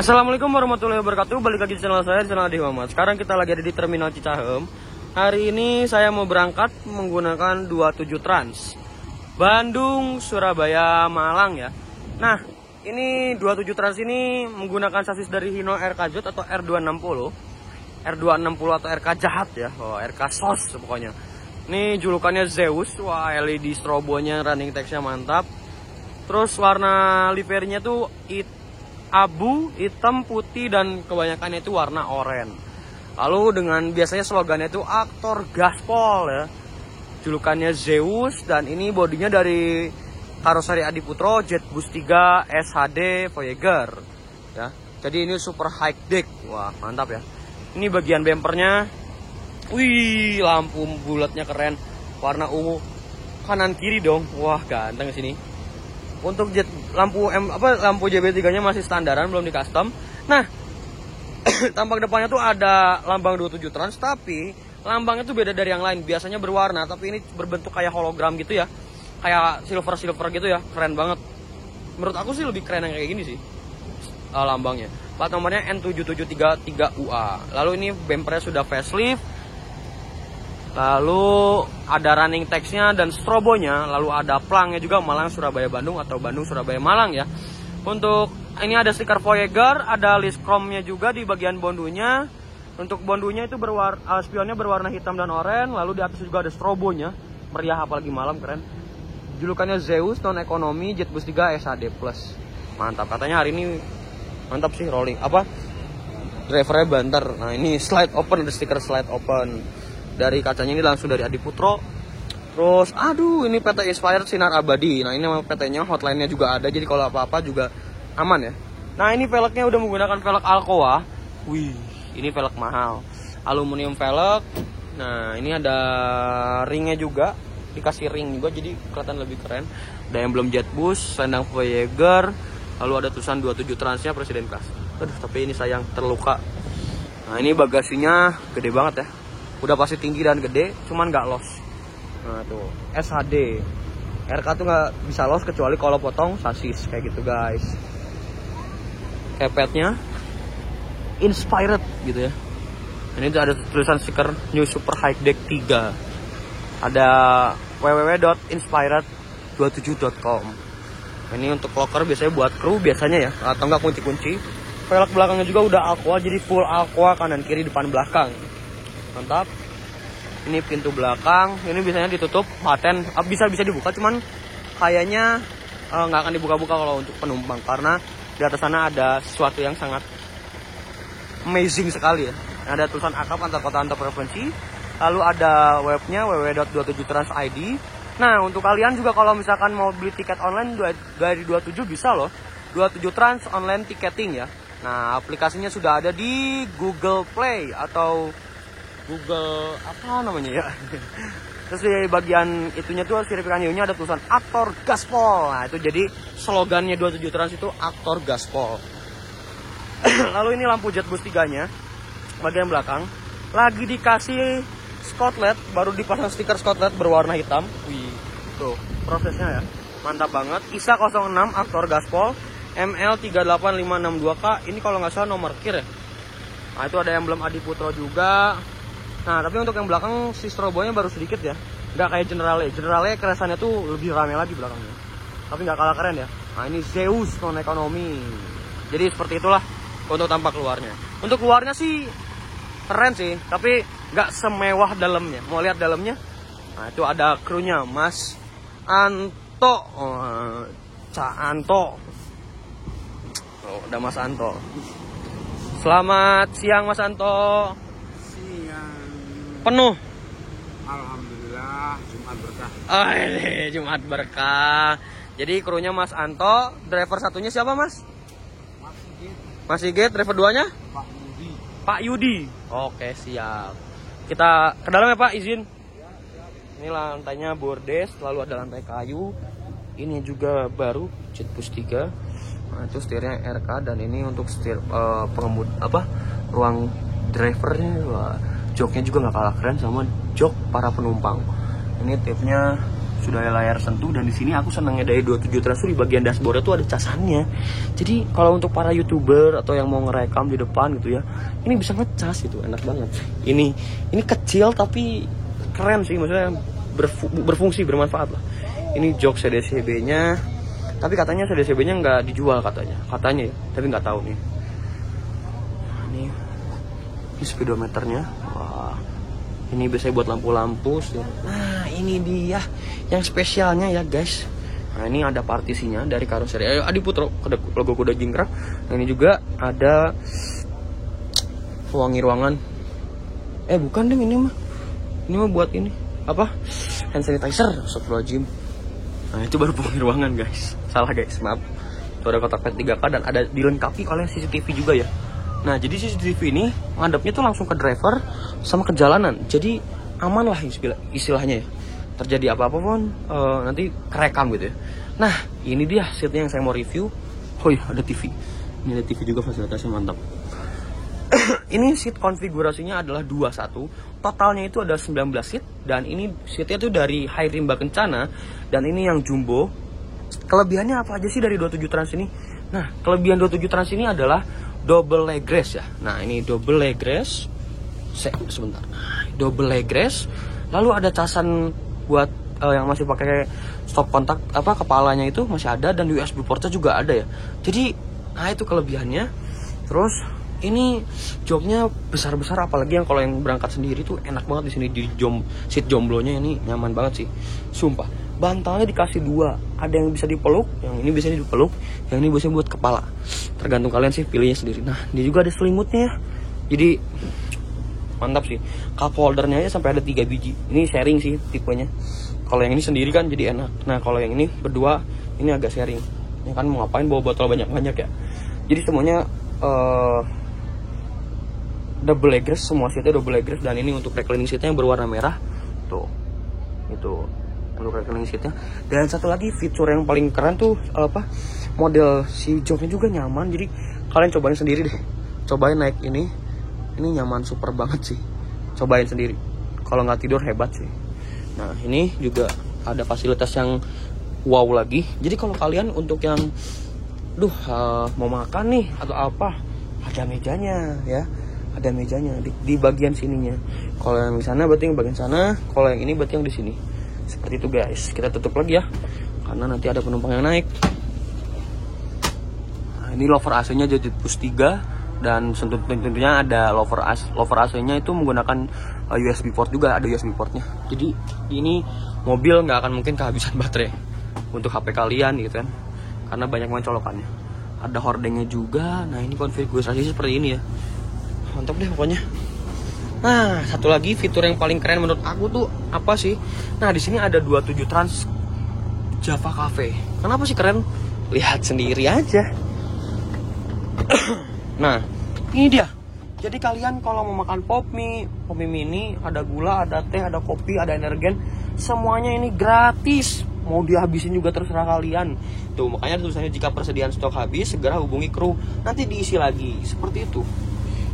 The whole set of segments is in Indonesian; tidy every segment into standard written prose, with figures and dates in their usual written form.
Assalamualaikum warahmatullahi wabarakatuh. Balik lagi di channel saya, di channel Adi Muhammad. Sekarang kita lagi ada di Terminal Cicahem. Hari ini saya mau berangkat menggunakan 27 Trans Bandung, Surabaya, Malang ya. Nah, ini 27 Trans ini menggunakan sasis dari Hino RKJ atau R260 atau RK Jahat ya. Oh, RK Sos pokoknya. Ini julukannya Zeus. Wah, LED strobonya, running text-nya mantap. Terus warna liverinya tuh abu, hitam, putih, dan kebanyakannya itu warna oranye. Lalu dengan biasanya slogannya itu aktor gaspol ya. Julukannya Zeus, dan ini bodinya dari karoseri Adiputro Jetbus 3 SHD Voyager ya. Jadi ini super high deck. Wah, mantap ya. Ini bagian bempernya. Wih, lampu bulatnya keren. Warna ungu kanan kiri dong. Wah, ganteng sini. Untuk lampu JB3-nya masih standaran, belum di custom. Nah, tampak depannya tuh ada lambang 27 Trans, tapi lambangnya tuh beda dari yang lain. Biasanya berwarna, tapi ini berbentuk kayak hologram gitu ya. Kayak silver gitu ya. Keren banget. Menurut aku sih lebih keren yang kayak gini sih. Lambangnya. Plat nomornya N7733UA. Lalu ini bempernya sudah facelift. Lalu ada running text-nya dan strobonya. Lalu ada plangnya juga, Malang Surabaya Bandung atau Bandung Surabaya Malang ya. Untuk ini ada stiker Voyager, ada list chrome-nya juga di bagian bondunya. Untuk bondunya itu spionnya berwarna hitam dan oranye. Lalu di atas juga ada strobonya. Meriah apalagi malam, keren. Julukannya Zeus non ekonomi Jetbus 3 SHD Plus. Mantap, katanya hari ini mantap sih rolling. Drivernya banter. Nah, ini slide open, ada stiker slide open. Dari kacanya ini langsung dari Adiputro. Terus ini PT Inspired Sinar Abadi. Nah, ini nama PT-nya, hotline-nya juga ada. Jadi kalau apa-apa juga aman ya. Nah, ini velgnya udah menggunakan velg Alcoa. Wih, ini velg mahal. Aluminium velg. Nah, ini ada ringnya juga. Dikasih ring juga jadi kelihatan lebih keren. Ada emblem Jetbus, selendang Voyager. Lalu ada tulisan 27 Transnya Presiden Class. Aduh, tapi ini sayang terluka. Nah, ini bagasinya gede banget ya. Udah pasti tinggi dan gede, cuman nggak los. Nah tuh, SHD RK tuh nggak bisa los kecuali kalau potong sasis kayak gitu guys. Kepetnya Inspired gitu ya. Ini tuh ada tulisan stiker New Super High Deck 3. Ada www.inspired27.com. Ini untuk locker biasanya buat kru biasanya ya, atau nggak kunci-kunci. Velg belakangnya juga udah aqua, jadi full aqua kanan kiri depan belakang. Mantap. Ini pintu belakang, ini biasanya ditutup paten, bisa dibuka, cuman kayaknya nggak akan dibuka-buka kalau untuk penumpang karena di atas sana ada sesuatu yang sangat amazing sekali ya. Ada tulisan akap antar kota antar provinsi, lalu ada webnya www.27trans.id. Nah, untuk kalian juga kalau misalkan mau beli tiket online dari 27 bisa loh, 27 Trans online ticketing ya. Nah, aplikasinya sudah ada di Google Play atau Google apa namanya ya. Terus di bagian itunya tuh siripkannya ada tulisan aktor gaspol. Nah, itu jadi slogannya 27 Trans itu aktor gaspol. Lalu ini lampu jet bus 3-nya bagian belakang lagi dikasih skotlet, baru dipasang stiker skotlet berwarna hitam. Wih, tuh prosesnya ya, mantap banget. ISA 06 aktor gaspol ML38562K. Ini kalau nggak salah nomor kir ya. Nah itu ada emblem Adi Putro juga. Nah tapi untuk yang belakang si strobonya baru sedikit ya, nggak kayak Generale keresannya tuh lebih rame lagi belakangnya, tapi nggak kalah keren ya. Nah ini Zeus non ekonomi. Jadi seperti itulah untuk tampak luarnya. Untuk luarnya sih keren sih, tapi nggak semewah dalamnya. Mau lihat dalamnya? Nah itu ada krunya Mas Anto, Ca Anto. Oh, ada Mas Anto. Selamat siang Mas Anto. Siang. Penuh. Alhamdulillah, Jumat berkah. Oh ini Jumat berkah. Jadi krunya Mas Anto, driver satunya siapa Mas? Mas Sigit, driver 2-nya? Pak Yudi. Pak Yudi. Oke, siap. Kita ke dalam ya Pak, izin. Ini lantainya bordes, lalu ada lantai kayu. Ini juga baru jet bus 3. Nah, itu setirnya RK dan ini untuk setir pengemudi ruang drivernya. Wah, joknya juga nggak kalah keren sama jok para penumpang. Ini tipnya sudah layar sentuh, dan di sini aku senangnya dari 27 Trans di bagian dashboardnya tuh ada casannya. Jadi kalau untuk para YouTuber atau yang mau ngerekam di depan gitu ya, ini bisa ngecas gitu, enak banget. Ini kecil tapi keren sih, maksudnya berfungsi, bermanfaat lah. Ini jok CDCB-nya, tapi katanya CDCB-nya nggak dijual katanya ya, tapi nggak tahu nih. Ini speedometernya, wah, ini biasanya buat lampu-lampu. Nah ini dia yang spesialnya ya guys. Nah ini ada partisinya dari karoseri Adi Putro, logo kuda jingkrak. Nah ini juga ada pewangi ruangan. Bukan deh, ini mah buat ini apa, hand sanitizer. Astagfirullahaladzim. Nah itu baru pewangi ruangan guys, salah guys, maaf. Itu ada kotak P3K dan ada dilengkapi oleh CCTV juga ya. Nah jadi CCTV ini ngadepnya tuh langsung ke driver sama ke jalanan, jadi aman lah istilahnya ya. Terjadi apa-apa pun nanti kerekam gitu ya. Nah ini dia seatnya yang saya mau review. Oh iya, ada TV. Ini ada TV juga, fasilitasnya mantap. Ini seat konfigurasinya adalah 21. Totalnya itu ada 19 seat. Dan ini seatnya tuh dari High Rimba Kencana. Dan ini yang jumbo. Kelebihannya apa aja sih dari 27 Trans ini? Nah kelebihan 27 Trans ini adalah double leg rest ya. Nah ini double leg rest. Sebentar. Double leg rest. Lalu ada casan buat yang masih pakai stop kontak kepalanya itu masih ada, dan USB portnya juga ada ya. Jadi nah itu kelebihannya. Terus ini joknya besar-besar, apalagi yang kalau yang berangkat sendiri tuh enak banget di sini di seat jomblonya, ini nyaman banget sih. Sumpah. Bantalnya dikasih 2. Ada yang bisa dipeluk, yang ini biasanya dipeluk, yang ini biasanya buat kepala. Tergantung kalian sih, pilihnya sendiri. Nah, dia juga ada selimutnya ya. Jadi mantap sih. Cup holdernya aja sampai ada 3 biji. Ini sharing sih tipenya. Kalau yang ini sendiri kan jadi enak. Nah, kalau yang ini berdua, ini agak sharing. Ya kan mau ngapain bawa botol banyak-banyak ya. Jadi semuanya double leg rest, semua seatnya double leg rest. Dan ini untuk reclining seatnya yang berwarna merah. Tuh. Itu untuk reclining seatnya. Dan satu lagi fitur yang paling keren tuh model si joknya juga nyaman. Jadi kalian cobain sendiri deh. Cobain naik ini nyaman super banget sih. Cobain sendiri. Kalau nggak tidur hebat sih. Nah ini juga ada fasilitas yang wow lagi. Jadi kalau kalian untuk yang mau makan nih atau apa, ada mejanya ya. Ada mejanya di bagian sininya. Kalau yang di sana berarti yang bagian sana. Kalau yang ini berarti yang di sini. Seperti itu guys. Kita tutup lagi ya, karena nanti ada penumpang yang naik. Nah, ini lover AC-nya jet bus 3. Dan tentunya ada lover AC-nya itu menggunakan USB port juga, ada USB portnya. Jadi ini mobil nggak akan mungkin kehabisan baterai untuk HP kalian gitu kan, karena banyak banget colokannya. Ada hordengnya juga. Nah ini konfigurasi seperti ini ya, mantap deh pokoknya. Nah satu lagi fitur yang paling keren menurut aku tuh apa sih? Nah di sini ada 27 Trans Java Cafe. Kenapa sih keren? Lihat sendiri aja. Nah, ini dia. Jadi kalian kalau mau makan pop mie mini, ada gula, ada teh, ada kopi, ada energen, semuanya ini gratis. mau dihabisin juga terserah kalian. Tuh makanya tulisannya jika persediaan stok habis segera hubungi kru, nanti diisi lagi, seperti itu.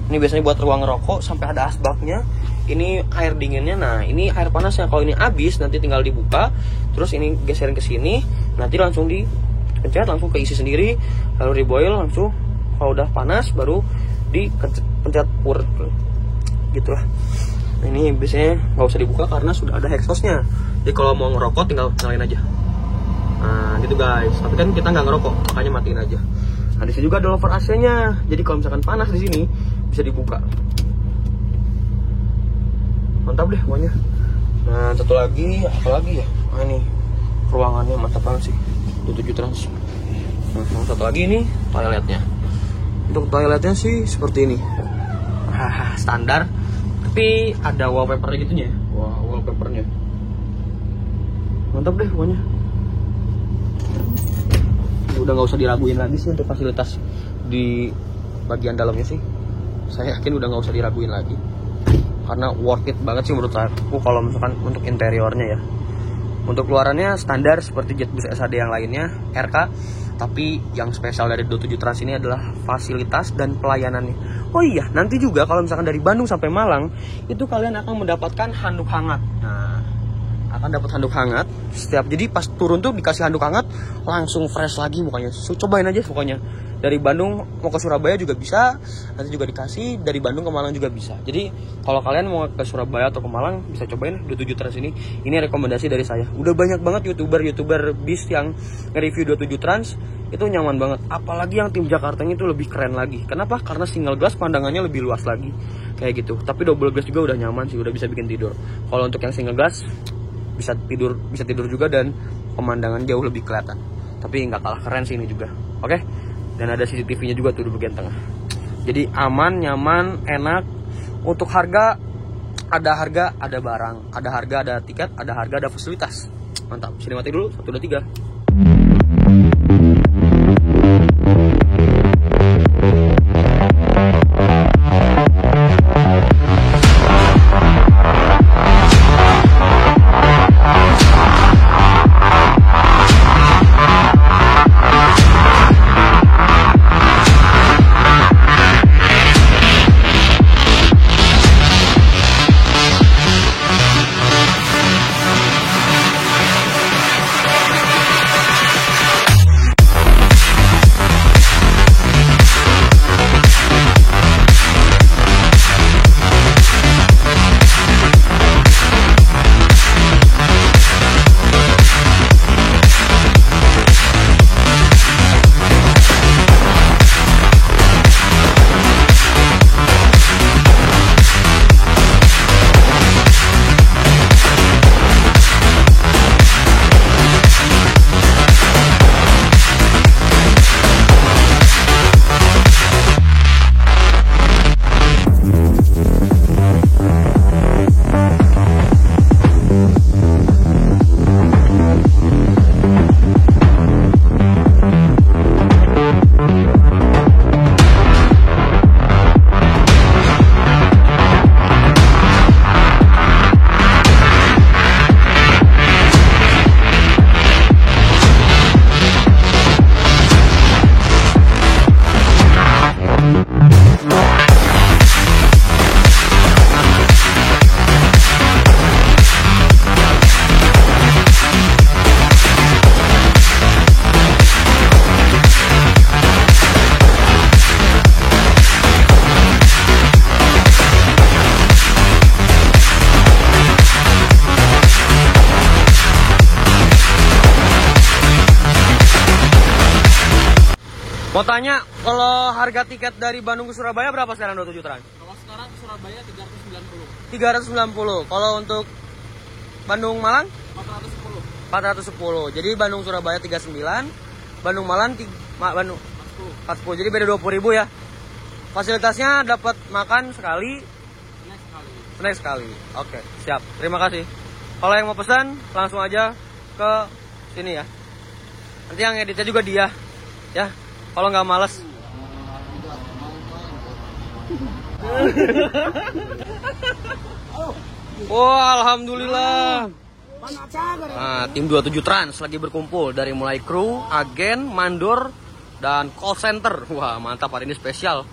Ini biasanya buat ruang rokok sampai ada asbaknya. Ini air dinginnya, nah ini air panasnya. Kalau ini habis nanti tinggal dibuka, terus ini geserin ke sini, nanti langsung dipencet, langsung keisi sendiri, lalu diboil langsung. Kalau udah panas baru dipencet pur, gitulah. Ini biasanya nggak usah dibuka karena sudah ada exhaustnya. Jadi kalau mau ngerokok tinggal nyalain aja. Nah gitu guys. Tapi kan kita nggak ngerokok, makanya matiin aja. Nah di sini juga ada lover AC-nya. Jadi kalau misalkan panas di sini bisa dibuka. Mantap deh pokoknya. Nah satu lagi, apa lagi ya? Nah ini ruangannya mantap banget sih. 27 trans. Nah satu lagi ini toiletnya. Untuk toiletnya sih seperti ini. Standar. Tapi ada wallpaper gitunya. Wah, wallpapernya mantap deh pokoknya. Udah nggak usah diraguin lagi sih untuk fasilitas di bagian dalamnya sih. Saya yakin udah nggak usah diraguin lagi karena worth it banget sih menurut aku. Kalau misalkan untuk interiornya ya, untuk luarannya standar seperti Jetbus SAD yang lainnya RK, tapi yang spesial dari 27 Trans ini adalah fasilitas dan pelayanannya. Oh iya, nanti juga kalau misalkan dari Bandung sampai Malang itu kalian akan mendapatkan handuk hangat. Nah, akan dapat handuk hangat setiap, jadi pas turun tuh dikasih handuk hangat langsung fresh lagi mukanya. Cobain aja pokoknya. Dari Bandung mau ke Surabaya juga bisa, nanti juga dikasih. Dari Bandung ke Malang juga bisa. Jadi kalau kalian mau ke Surabaya atau ke Malang bisa cobain 27 Trans ini. Ini rekomendasi dari saya. Udah banyak banget youtuber bis yang nge-review 27 Trans, itu nyaman banget. Apalagi yang tim Jakartanya itu lebih keren lagi. Kenapa? Karena single glass pandangannya lebih luas lagi kayak gitu. Tapi double glass juga udah nyaman sih, udah bisa bikin tidur. Kalau untuk yang single glass bisa tidur juga dan pemandangan jauh lebih kelihatan. Tapi nggak kalah keren sih ini juga. Oke? Dan ada CCTV-nya juga tuh di bagian tengah. Jadi aman, nyaman, enak. Untuk harga, ada barang, ada harga, ada tiket, ada harga, ada fasilitas. Mantap. Sini mati dulu. 1, 2, 3. Mau tanya, kalau harga tiket dari Bandung ke Surabaya berapa sekarang 27 Trans? Kalau sekarang ke Surabaya 390. 390. Kalau untuk Bandung Malang? 410. 410. Jadi Bandung Surabaya 39, Bandung Malang Bandung 40. Jadi beda 20.000 ya. Fasilitasnya dapat makan sekali, snack sekali. Oke, siap. Terima kasih. Kalau yang mau pesan langsung aja ke sini ya. Nanti yang editnya juga dia. Ya. Kalau nggak males. Wah, alhamdulillah. Nah, tim 27 Trans lagi berkumpul dari mulai kru, agen, mandor, dan call center. Wah, mantap, hari ini spesial.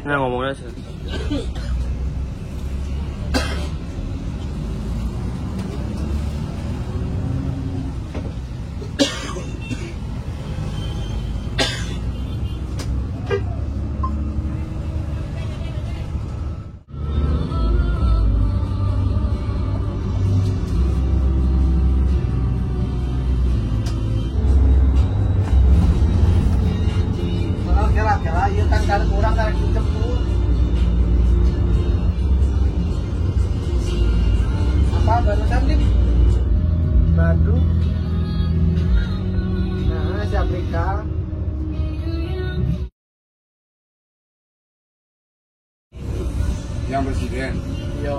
Nah, ngomongnya sih. Barusan nih Bandung, nah si Afrika. Yang presiden, Yo,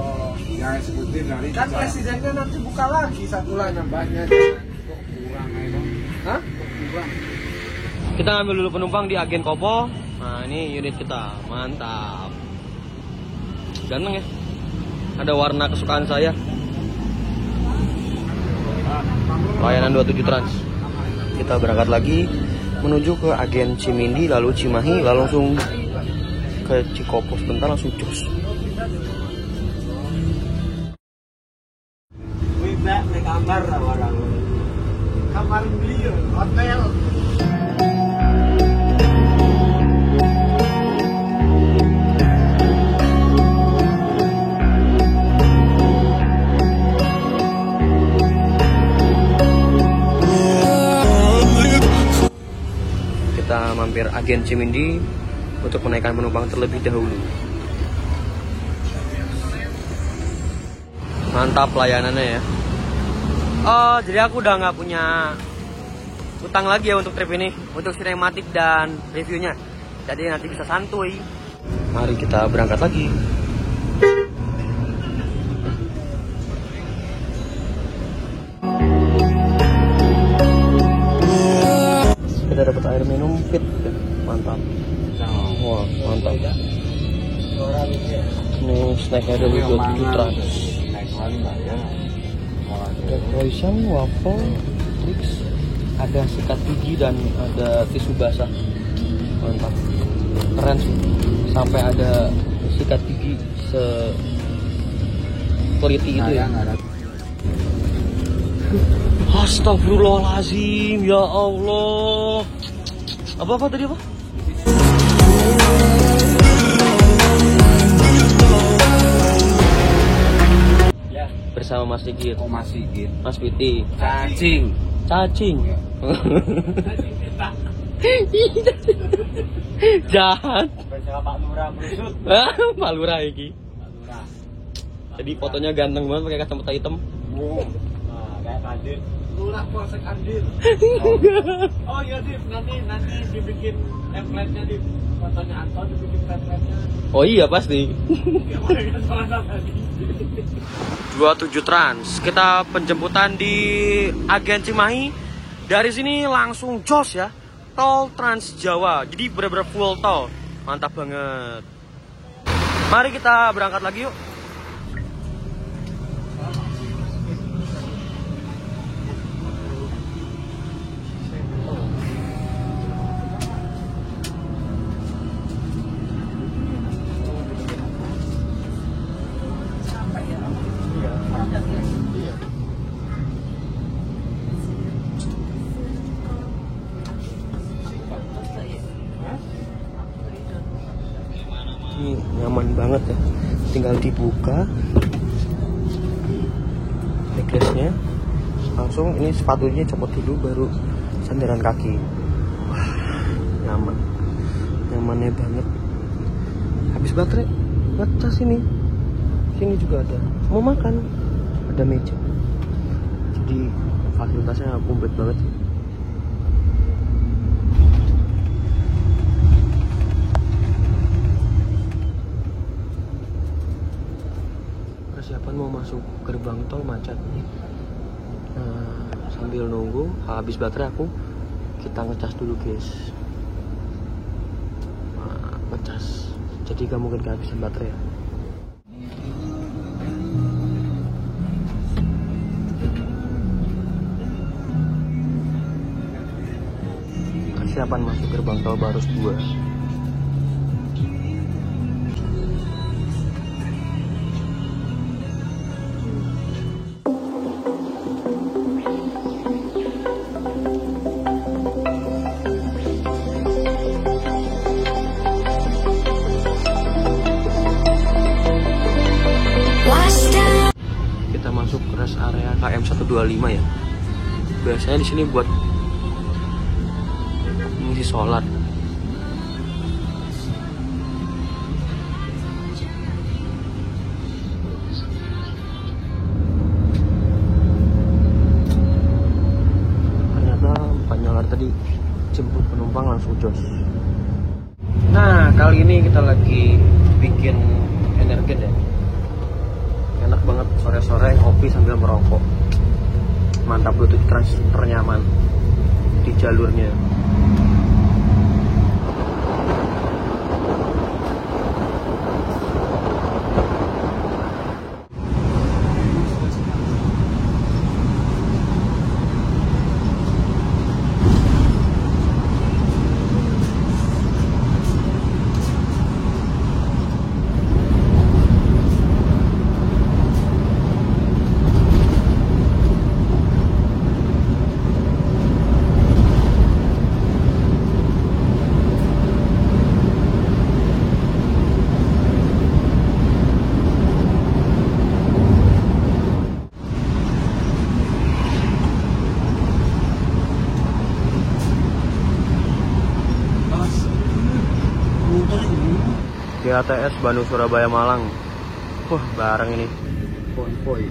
yang eksekutif dari kan presidennya nanti buka lagi satu lagi nambahnya. kok kurang aja. Hah? Kurang. Kita ambil dulu penumpang di agen Kopo. Nah, ini unit kita, mantap. Ganteng ya. Ada warna kesukaan saya. Layanan 27 Trans. Kita berangkat lagi menuju ke agen Cimindi, lalu Cimahi, lalu langsung ke Cikopo sebentar, langsung cus. Wibak naik kamar lah orang. Kamar beliau, hotel. Kita mampir agen Cimindi untuk menaikkan penumpang terlebih dahulu. Mantap layanannya ya. Oh, jadi aku udah nggak punya utang lagi ya untuk trip ini, untuk sinematik dan reviewnya. Jadi nanti bisa santuy. Mari kita berangkat lagi. Kita dapat air minum fit, mantap. Wah, mantap. Ini snacknya dari 27 Trans. Ada croissant, waffle, Trix, ada sikat gigi dan ada tisu basah. Mantap. Keren sih. Sampai ada sikat gigi se-quality itu ya. Astagfirullahaladzim, ya Allah. Apa tadi apa? Ya, Bersama Mas Sigit, Oh masih gitu. Mas Piti. cacing. Cacing. Jahat. Bersama Pak Lurah Brusut. Pak Lurah iki. Pak Lurah. Jadi fotonya ganteng banget pakai kacamata hitam. Wow. Nah, kayak Kadin. Lurah Polsek Andil. Oh iya Dip, nanti dibikin template-nya Dip. Fotonya Anton dibikin template-nya. Oh iya pasti. Ya mereka sana tadi. 27 Trans. Kita penjemputan di agen Cimahi. Dari sini langsung jos ya. Tol Trans Jawa. Jadi bener-bener full tol. Mantap banget. Mari kita berangkat lagi yuk. Ini nyaman banget ya, tinggal dibuka necklace-nya, langsung ini sepatunya copot dulu baru sandaran kaki. Wah, nyamannya banget. Habis baterai, atas sini juga ada. Mau makan, ada meja. Jadi fasilitasnya komplit banget. Persiapan mau masuk gerbang tol macet. Nah, sambil nunggu habis baterai aku kita ngecas dulu guys. Nah, ngecas, jadi gak mungkin kehabisan baterai ya. Kesiapan masuk gerbang tol Barus 2. Kita masuk ke rest area KM 125 ya. Biasanya di sini buat mengisi solar. Ternyata penyolar tadi jemput penumpang langsung jos. Nah, kali ini kita lagi bikin energen ya. Enak banget sore-sore ngopi sambil merokok. Mantap, Bluetooth transfer nyaman di jalurnya. GATS Bandung Surabaya Malang. Wah, bareng ini konvoy.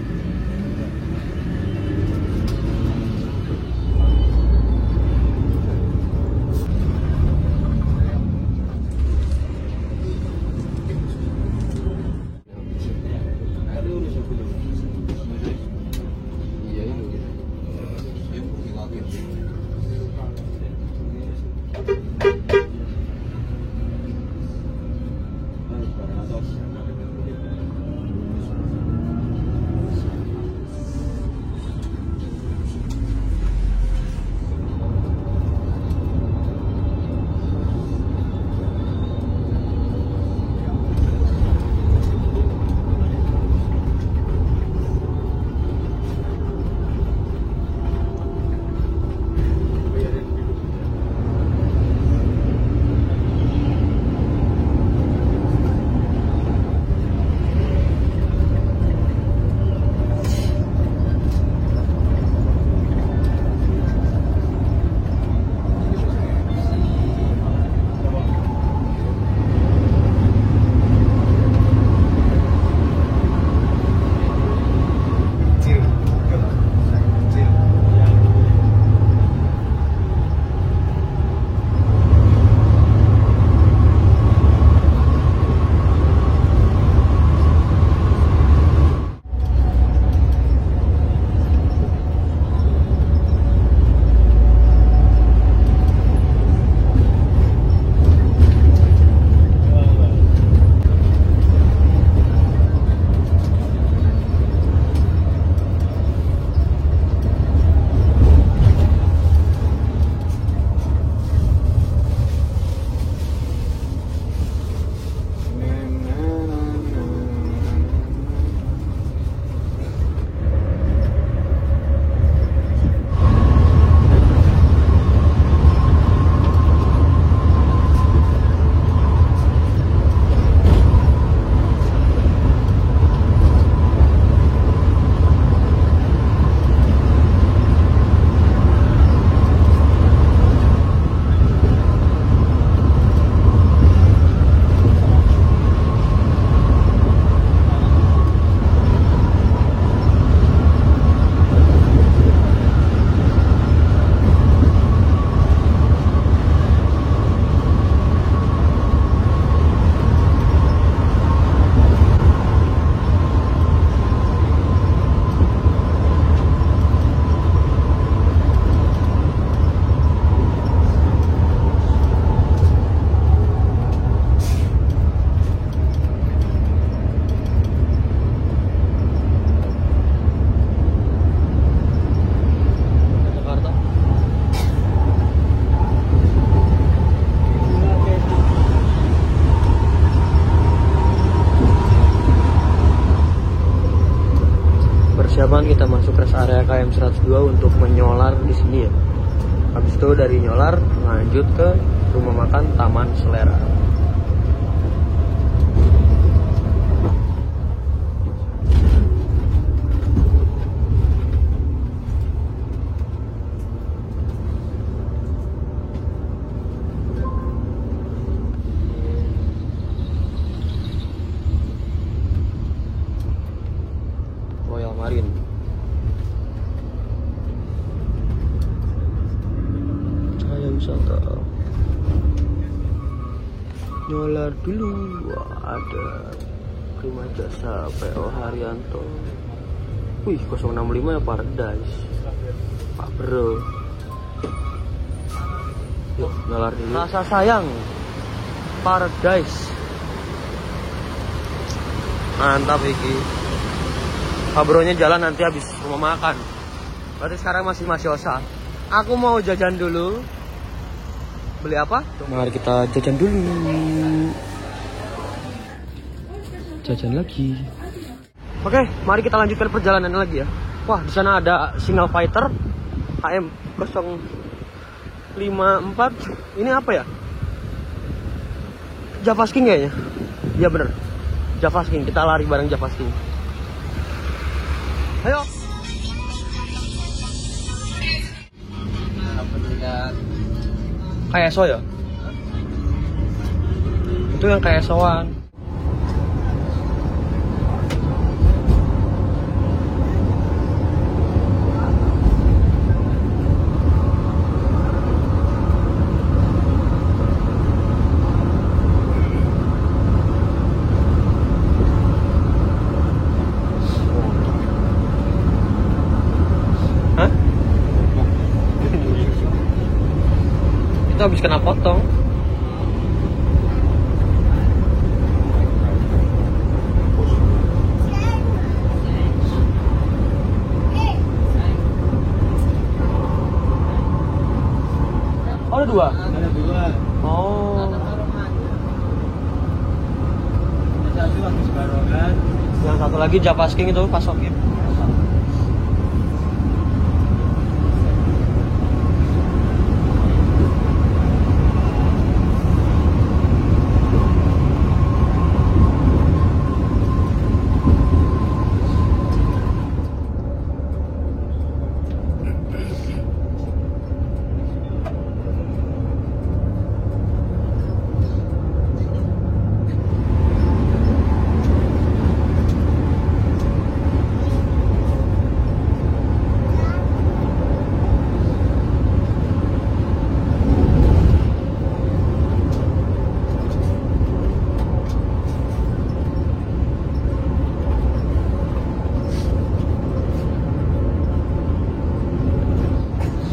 persiapan kita masuk rest area KM 102 untuk menyolar di sini ya. Habis itu dari nyolar lanjut ke rumah makan Taman Selera. Royal Marine. Cahaya wisata. Nyolar dulu. Wah, ada Prima Jasa PO Haryanto. Wih, 065 ya Paradise. Pak Bro. Yuk, nyolar dulu. Rasa sayang Paradise. Mantap iki. Pak Bronya jalan nanti habis rumah makan. Berarti sekarang masih Osa. Aku mau jajan dulu. Beli apa? Mari kita jajan dulu. Jajan lagi. Oke, mari kita lanjutkan perjalanan lagi ya. Wah, di sana ada Single Fighter KM 054. Ini apa ya? Javasking kayaknya. Iya bener. Javasking, kita lari bareng Javasking. Ayo. Kayak so ya? Itu yang kayak soan. Itu habis kena potong. Oh, ada dua? Ada dua. Oh. Satu lagi sebarongan. Yang satu lagi Javasking itu pasokin.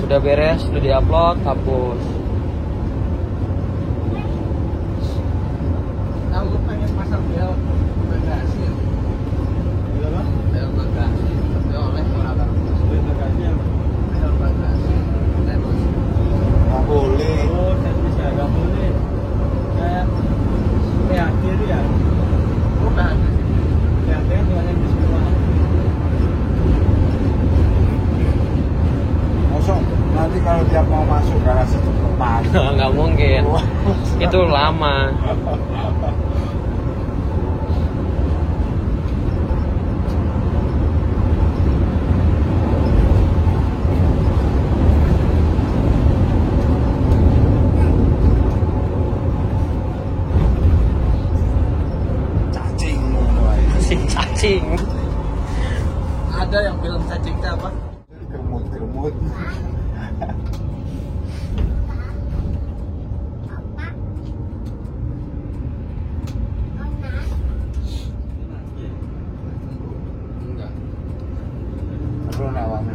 Udah beres, udah diupload, hapus. Aku pengen pasang bel bagasi ya. Bel apa? Bel bagasi. Tapi oleh orang. Bel bagasi ya. Bel bagasi. Nggak boleh. Oh, servis ya, nggak boleh. Kayak PAD itu ya. Oh, PAD. PAD kan yang di sekolah. Kosong. Nanti kalau dia mau masuk garasi itu lepas. Nggak mungkin. Itu lama. Cacing. Cacing. Ada yang bilang cacingnya apa? Germut. Enggak. Aku nak wangi.